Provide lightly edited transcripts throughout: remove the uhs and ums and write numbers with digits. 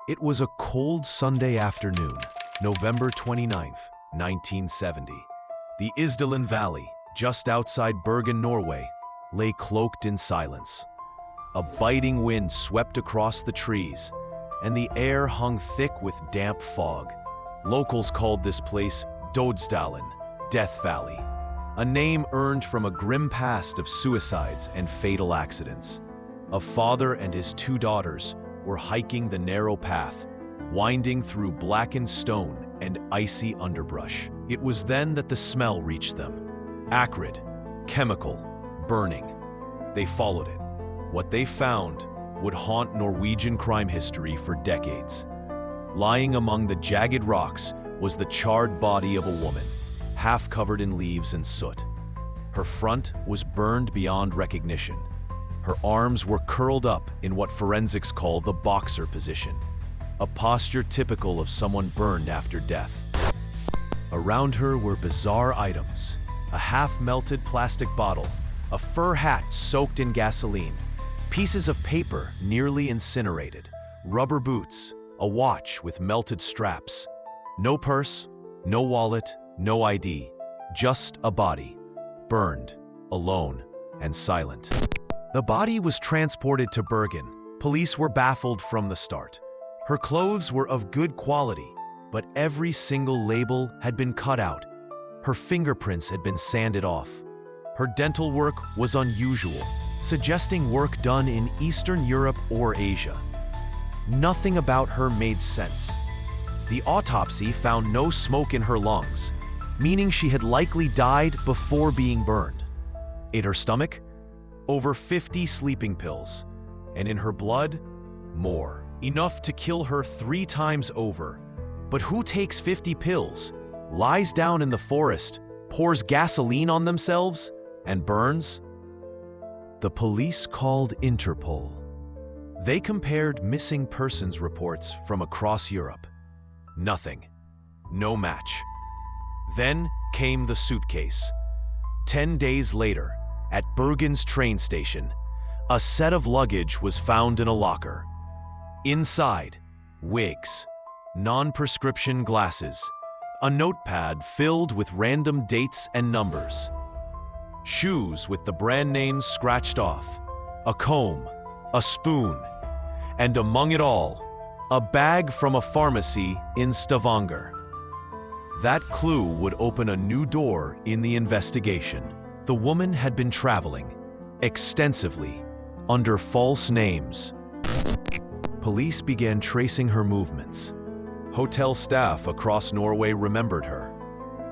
It was a cold Sunday afternoon, November 29th, 1970. The Isdal Valley, just outside Bergen, Norway, lay cloaked in silence. A biting wind swept across the trees, and the air hung thick with damp fog. Locals called this place Dødsdalen, Death Valley, a name earned from a grim past of suicides and fatal accidents. A father and his two daughters were hiking the narrow path, winding through blackened stone and icy underbrush. It was then that the smell reached them. Acrid, chemical, burning. They followed it. What they found would haunt Norwegian crime history for decades. Lying among the jagged rocks was the charred body of a woman, half covered in leaves and soot. Her front was burned beyond recognition. Her arms were curled up in what forensics call the boxer position, a posture typical of someone burned after death. Around her were bizarre items: a half-melted plastic bottle, a fur hat soaked in gasoline, pieces of paper nearly incinerated, rubber boots, a watch with melted straps. No purse, no wallet, no ID, just a body, burned, alone, and silent. The body was transported to Bergen. Police were baffled from the start. Her clothes were of good quality, but every single label had been cut out. Her fingerprints had been sanded off. Her dental work was unusual, suggesting work done in Eastern Europe or Asia. Nothing about her made sense. The autopsy found no smoke in her lungs, meaning she had likely died before being burned. In her stomach, over 50 sleeping pills, and in her blood, more. Enough to kill her 3 times over. But who takes 50 pills, lies down in the forest, pours gasoline on themselves, and burns? The police called Interpol. They compared missing persons reports from across Europe. Nothing. No match. Then came the suitcase. 10 days later, at Bergen's train station, a set of luggage was found in a locker. Inside, wigs, non-prescription glasses, a notepad filled with random dates and numbers, shoes with the brand names scratched off, a comb, a spoon, and among it all, a bag from a pharmacy in Stavanger. That clue would open a new door in the investigation. The woman had been traveling extensively under false names. Police began tracing her movements. Hotel staff across Norway remembered her,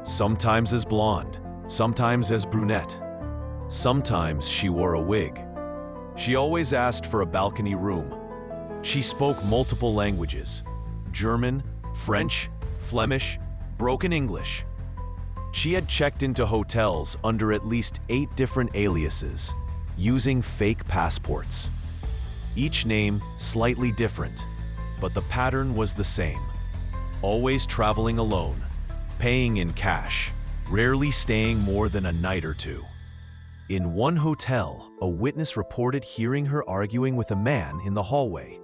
sometimes as blonde, sometimes as brunette. Sometimes she wore a wig. She always asked for a balcony room. She spoke multiple languages: German, French, Flemish, broken English. She had checked into hotels under at least 8 different aliases, using fake passports. Each name slightly different, but the pattern was the same. Always traveling alone, paying in cash, rarely staying more than a night or two. In one hotel, a witness reported hearing her arguing with a man in the hallway.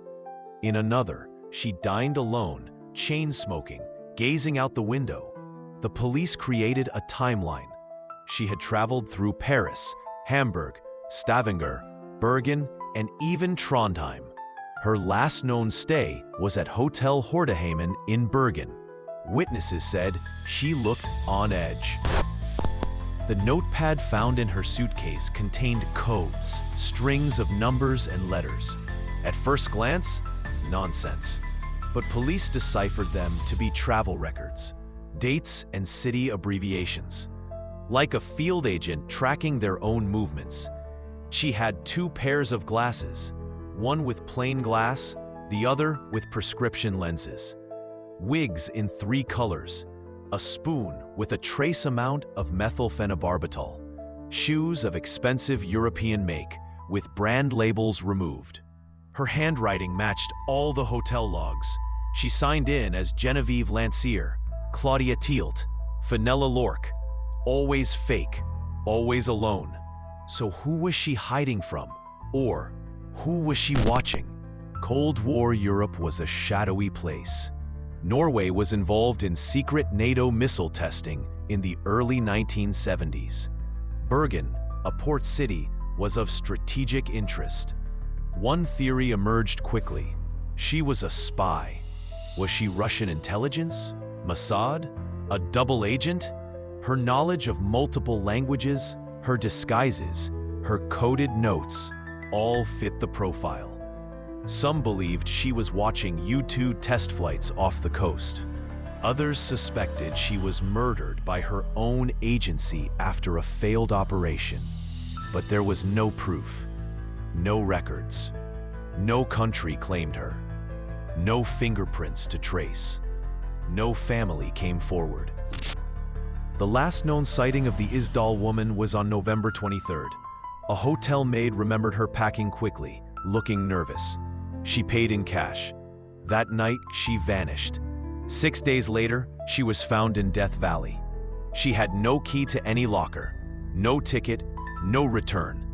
In another, she dined alone, chain-smoking, gazing out the window. The police created a timeline. She had traveled through Paris, Hamburg, Stavanger, Bergen, and even Trondheim. Her last known stay was at Hotel Hordeheimen in Bergen. Witnesses said she looked on edge. The notepad found in her suitcase contained codes, strings of numbers and letters. At first glance, nonsense. But police deciphered them to be travel records, dates and city abbreviations. Like a field agent tracking their own movements. She had 2 pairs of glasses, one with plain glass, the other with prescription lenses. Wigs in 3 colors, a spoon with a trace amount of methylphenobarbital, shoes of expensive European make with brand labels removed. Her handwriting matched all the hotel logs. She signed in as Genevieve Lancier, Claudia Tielt, Fenella Lork. Always fake, always alone. So who was she hiding from? Or who was she watching? Cold War Europe was a shadowy place. Norway was involved in secret NATO missile testing in the early 1970s. Bergen, a port city, was of strategic interest. One theory emerged quickly. She was a spy. Was she Russian intelligence? Mossad? A double agent? Her knowledge of multiple languages, her disguises, her coded notes, all fit the profile. Some believed she was watching U-2 test flights off the coast. Others suspected she was murdered by her own agency after a failed operation. But there was no proof, no records. No country claimed her. No fingerprints to trace. No family came forward. The last known sighting of the Isdal Woman was on November 23rd. A hotel maid remembered her packing quickly, looking nervous. She paid in cash. That night, she vanished. 6 days later, she was found in Death Valley. She had no key to any locker, no ticket, no return.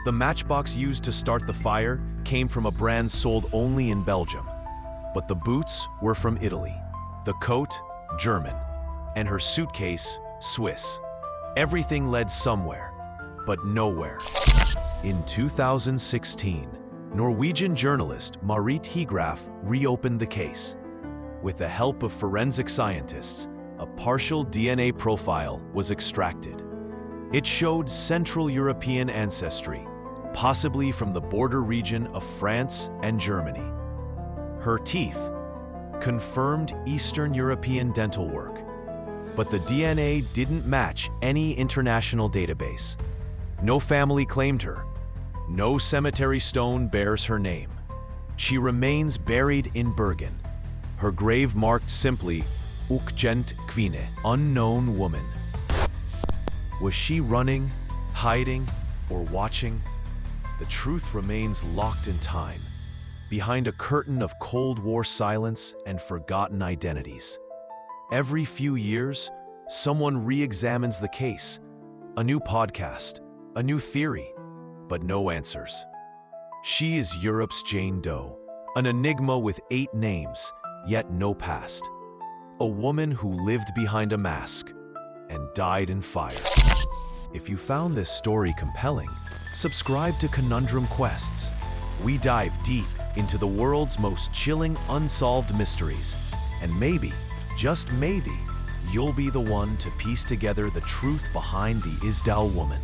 The matchbox used to start the fire came from a brand sold only in Belgium. But the boots were from Italy, the coat, German, and her suitcase, Swiss. Everything led somewhere, but nowhere. In 2016, Norwegian journalist Marit Higraff reopened the case. With the help of forensic scientists, a partial DNA profile was extracted. It showed Central European ancestry, possibly from the border region of France and Germany. Her teeth confirmed Eastern European dental work, but the DNA didn't match any international database. No family claimed her. No cemetery stone bears her name. She remains buried in Bergen, her grave marked simply Ukjent Kvinne, unknown woman. Was she running, hiding, or watching? The truth remains locked in time, behind a curtain of Cold War silence and forgotten identities. Every few years, someone re-examines the case. A new podcast, a new theory, but no answers. She is Europe's Jane Doe, an enigma with 8 names, yet no past. A woman who lived behind a mask and died in fire. If you found this story compelling, subscribe to Conundrum Quests. We dive deep into the world's most chilling unsolved mysteries, and maybe, just maybe, you'll be the one to piece together the truth behind the Isdal Woman.